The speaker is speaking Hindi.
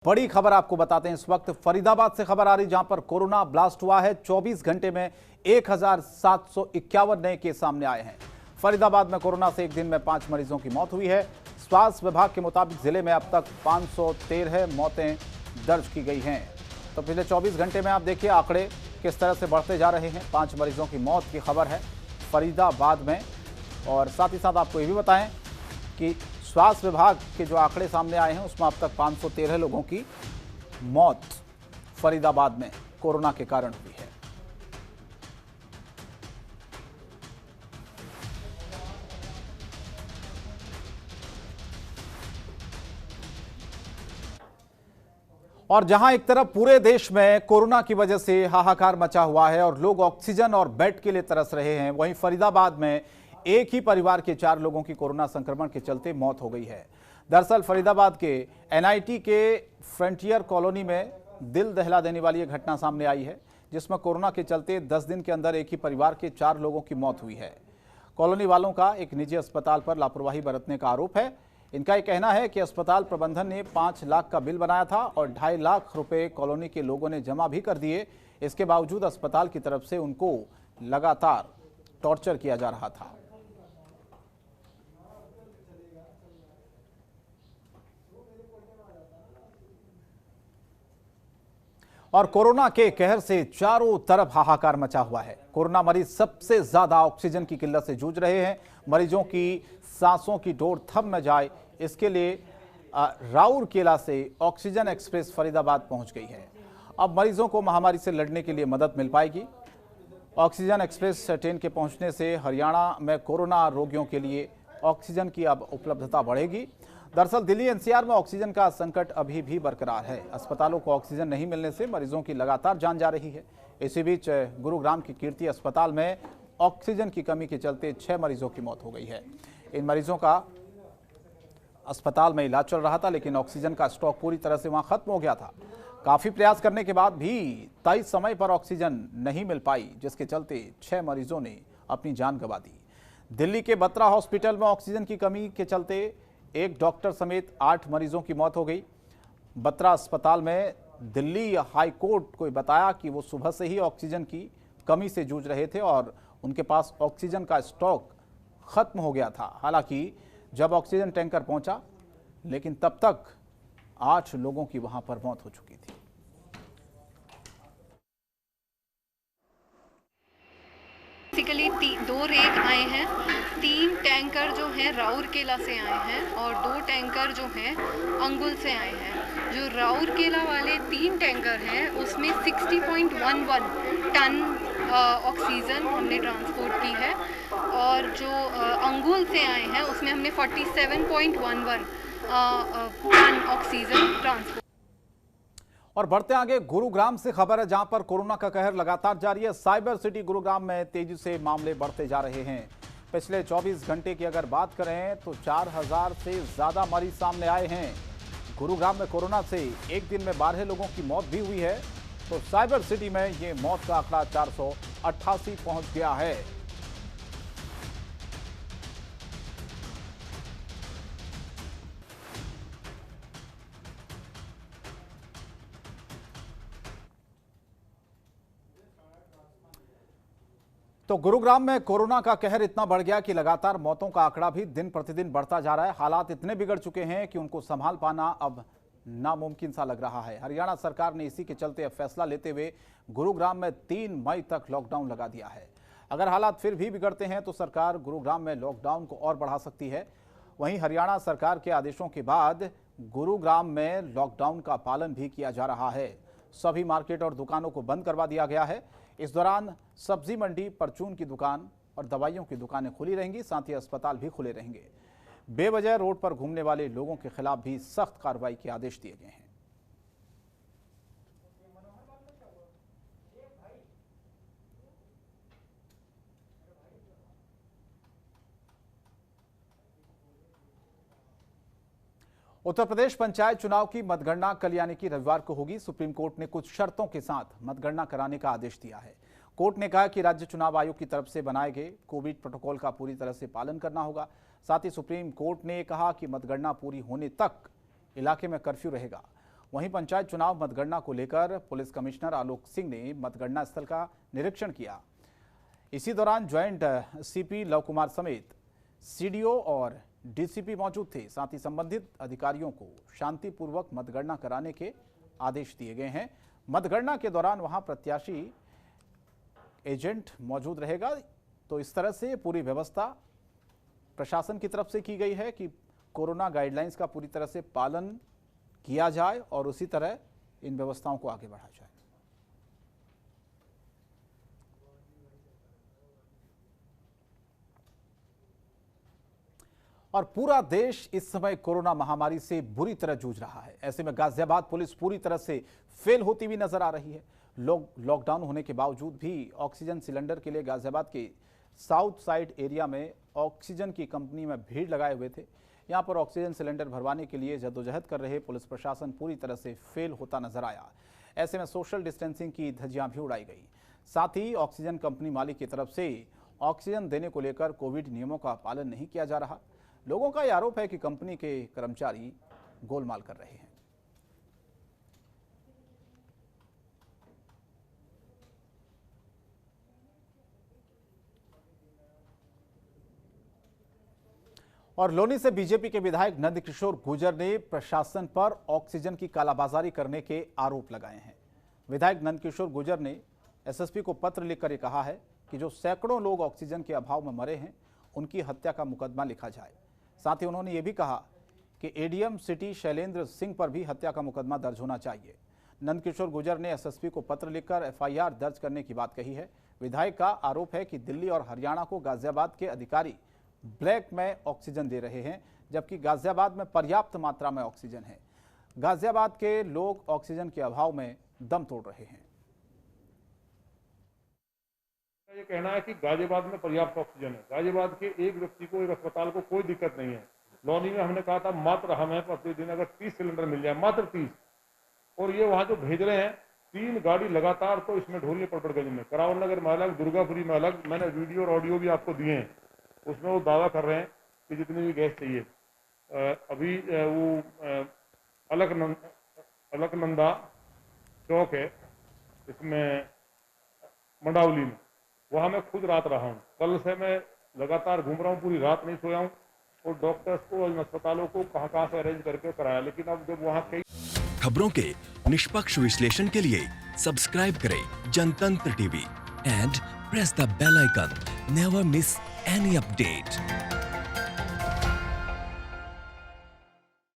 बड़ी खबर आपको बताते हैं। इस वक्त फरीदाबाद से खबर आ रही, जहां पर कोरोना ब्लास्ट हुआ है। 24 घंटे में 1751 नए केस सामने आए हैं। फरीदाबाद में कोरोना से एक दिन में 5 मरीजों की मौत हुई है। स्वास्थ्य विभाग के मुताबिक जिले में अब तक 513 मौतें दर्ज की गई हैं। तो पिछले 24 घंटे में आप देखिए आंकड़े किस तरह से बढ़ते जा रहे हैं। 5 मरीजों की मौत की खबर है फरीदाबाद में। और साथ ही साथ आपको ये भी बताएं कि स्वास्थ्य विभाग के जो आंकड़े सामने आए हैं उसमें अब तक 513 लोगों की मौत फरीदाबाद में कोरोना के कारण हुई है। और जहां एक तरफ पूरे देश में कोरोना की वजह से हाहाकार मचा हुआ है और लोग ऑक्सीजन और बेड के लिए तरस रहे हैं, वहीं फरीदाबाद में एक ही परिवार के 4 लोगों की कोरोना संक्रमण के चलते मौत हो गई है। दरअसल फरीदाबाद के एनआईटी के फ्रंटियर कॉलोनी में दिल दहला देने वाली एक घटना सामने आई है, जिसमें कोरोना के चलते 10 दिन के अंदर एक ही परिवार के 4 लोगों की मौत हुई है। कॉलोनी वालों का एक निजी अस्पताल पर लापरवाही बरतने का आरोप है। इनका यह कहना है कि अस्पताल प्रबंधन ने 5 लाख का बिल बनाया था और 2.5 लाख रुपए कॉलोनी के लोगों ने जमा भी कर दिए। इसके बावजूद अस्पताल की तरफ से उनको लगातार टॉर्चर किया जा रहा था। और कोरोना के कहर से चारों तरफ हाहाकार मचा हुआ है। कोरोना मरीज सबसे ज्यादा ऑक्सीजन की किल्लत से जूझ रहे हैं। मरीजों की सांसों की डोर थम न जाए, इसके लिए राउरकेला से ऑक्सीजन एक्सप्रेस फरीदाबाद पहुंच गई है। अब मरीजों को महामारी से लड़ने के लिए मदद मिल पाएगी। ऑक्सीजन एक्सप्रेस ट्रेन के पहुंचने से हरियाणा में कोरोना रोगियों के लिए ऑक्सीजन की अब उपलब्धता बढ़ेगी। दरअसल दिल्ली एनसीआर में ऑक्सीजन का संकट अभी भी बरकरार है। अस्पतालों को ऑक्सीजन नहीं मिलने से मरीजों की लगातार जान जा रही है। इसी बीच गुरुग्राम की कीर्ति अस्पताल में ऑक्सीजन की कमी के चलते 6 मरीजों की मौत हो गई है। इन मरीजों का अस्पताल में इलाज चल रहा था, लेकिन ऑक्सीजन का स्टॉक पूरी तरह से वहां खत्म हो गया था। काफी प्रयास करने के बाद भी तय समय पर ऑक्सीजन नहीं मिल पाई, जिसके चलते 6 मरीजों ने अपनी जान गंवा दी। दिल्ली के बत्रा हॉस्पिटल में ऑक्सीजन की कमी के चलते एक डॉक्टर समेत 8 मरीजों की मौत हो गई। बत्रा अस्पताल में दिल्ली हाई कोर्ट को बताया कि वो सुबह से ही ऑक्सीजन की कमी से जूझ रहे थे और उनके पास ऑक्सीजन का स्टॉक खत्म हो गया था। हालांकि जब ऑक्सीजन टैंकर पहुंचा, लेकिन तब तक 8 लोगों की वहां पर मौत हो चुकी थी। बेसिकली 2 रेक आए हैं, 3 टैंकर जो हैं राउरकेला से आए हैं और 2 टैंकर जो हैं अंगुल से आए हैं। जो राउरकेला वाले 3 टैंकर हैं उसमें 60.11 टन ऑक्सीजन हमने ट्रांसपोर्ट की है और जो अंगुल से आए हैं उसमें हमने 47.11 टन ऑक्सीजन ट्रांसपोर्ट। और बढ़ते आगे गुरुग्राम से खबर है, जहां पर कोरोना का कहर लगातार जारी है। साइबर सिटी गुरुग्राम में तेजी से मामले बढ़ते जा रहे हैं। पिछले 24 घंटे की अगर बात करें तो 4000 से ज्यादा मरीज सामने आए हैं। गुरुग्राम में कोरोना से एक दिन में 12 लोगों की मौत भी हुई है। तो साइबर सिटी में ये मौत का आंकड़ा 488 पहुंच गया है। तो गुरुग्राम में कोरोना का कहर इतना बढ़ गया कि लगातार मौतों का आंकड़ा भी दिन प्रतिदिन बढ़ता जा रहा है। हालात इतने बिगड़ चुके हैं कि उनको संभाल पाना अब नामुमकिन सा लग रहा है। हरियाणा सरकार ने इसी के चलते अब फैसला लेते हुए गुरुग्राम में 3 मई तक लॉकडाउन लगा दिया है। अगर हालात फिर भी बिगड़ते हैं तो सरकार गुरुग्राम में लॉकडाउन को और बढ़ा सकती है। वहीं हरियाणा सरकार के आदेशों के बाद गुरुग्राम में लॉकडाउन का पालन भी किया जा रहा है। सभी मार्केट और दुकानों को बंद करवा दिया गया है। इस दौरान सब्जी मंडी, परचून की दुकान और दवाइयों की दुकानें खुली रहेंगी, साथ ही अस्पताल भी खुले रहेंगे। बेवजह रोड पर घूमने वाले लोगों के खिलाफ भी सख्त कार्रवाई के आदेश दिए गए हैं। उत्तर प्रदेश पंचायत चुनाव की मतगणना कल यानी कि रविवार को होगी। सुप्रीम कोर्ट ने कुछ शर्तों के साथ मतगणना कराने का आदेश दिया है। कोर्ट ने कहा कि राज्य चुनाव आयोग की तरफ से बनाए गए कोविड प्रोटोकॉल का पूरी तरह से पालन करना होगा। साथ ही सुप्रीम कोर्ट ने कहा कि मतगणना पूरी होने तक इलाके में कर्फ्यू रहेगा। वहीं पंचायत चुनाव मतगणना को लेकर पुलिस कमिश्नर आलोक सिंह ने मतगणना स्थल का निरीक्षण किया। इसी दौरान ज्वाइंट सीपी लव कुमार समेत सीडीओ और डीसीपी मौजूद थे। साथ ही संबंधित अधिकारियों को शांतिपूर्वक मतगणना कराने के आदेश दिए गए हैं। मतगणना के दौरान वहां प्रत्याशी एजेंट मौजूद रहेगा। तो इस तरह से पूरी व्यवस्था प्रशासन की तरफ से की गई है कि कोरोना गाइडलाइंस का पूरी तरह से पालन किया जाए और उसी तरह इन व्यवस्थाओं को आगे बढ़ाया जाए। और पूरा देश इस समय कोरोना महामारी से बुरी तरह जूझ रहा है। ऐसे में गाजियाबाद पुलिस पूरी तरह से फेल होती हुई नजर आ रही है। लोग लॉकडाउन होने के बावजूद भी ऑक्सीजन सिलेंडर के लिए गाजियाबाद के साउथ साइड एरिया में ऑक्सीजन की कंपनी में भीड़ लगाए हुए थे। यहां पर ऑक्सीजन सिलेंडर भरवाने के लिए जद्दोजहद कर रहे पुलिस प्रशासन पूरी तरह से फेल होता नजर आया। ऐसे में सोशल डिस्टेंसिंग की धज्जियां भी उड़ाई गई। साथ ही ऑक्सीजन कंपनी मालिक की तरफ से ऑक्सीजन देने को लेकर कोविड नियमों का पालन नहीं किया जा रहा। लोगों का यह आरोप है कि कंपनी के कर्मचारी गोलमाल कर रहे हैं। और लोनी से बीजेपी के विधायक नंदकिशोर गुर्जर ने प्रशासन पर ऑक्सीजन की कालाबाजारी करने के आरोप लगाए हैं। विधायक नंदकिशोर गुर्जर ने एसएसपी को पत्र लिखकर कहा है कि जो सैकड़ों लोग ऑक्सीजन के अभाव में मरे हैं, उनकी हत्या का मुकदमा लिखा जाए। साथ ही उन्होंने ये भी कहा कि एडीएम सिटी शैलेंद्र सिंह पर भी हत्या का मुकदमा दर्ज होना चाहिए। नंदकिशोर गुर्जर ने एसएसपी को पत्र लिखकर एफआईआर दर्ज करने की बात कही है। विधायक का आरोप है कि दिल्ली और हरियाणा को गाजियाबाद के अधिकारी ब्लैक में ऑक्सीजन दे रहे हैं, जबकि गाजियाबाद में पर्याप्त मात्रा में ऑक्सीजन है। गाजियाबाद के लोग ऑक्सीजन के अभाव में दम तोड़ रहे हैं। ये कहना है कि गाजियाबाद में पर्याप्त ऑक्सीजन है। गाजियाबाद के एक व्यक्ति को, एक अस्पताल को कोई दिक्कत नहीं है। लोनी में हमने कहा था मात्र हमें प्रतिदिन अगर 30 सिलेंडर मिल जाए, मात्र 30, और ये वहां जो भेज रहे हैं 3 गाड़ी लगातार, तो इसमें ढोलिए पड़गंज में, करावल नगर में अलग, दुर्गापुरी में अलग। मैंने वीडियो और ऑडियो भी आपको दिए हैं। उसमें वो दावा कर रहे हैं कि जितनी भी गैस चाहिए। अभी वो अलकनंदा चौक है, इसमें मंडावली में, वहाँ मैं खुद रात रहा हूँ। कल से मैं लगातार घूम रहा हूँ, पूरी रात नहीं सोया हूँ, और डॉक्टर्स को और अस्पतालों को कहाँ से अरेंज करके कराया। लेकिन अब जब वहाँ कई खबरों के निष्पक्ष विश्लेषण के लिए सब्सक्राइब करें Janatantra TV and press the bell icon. Never miss any update.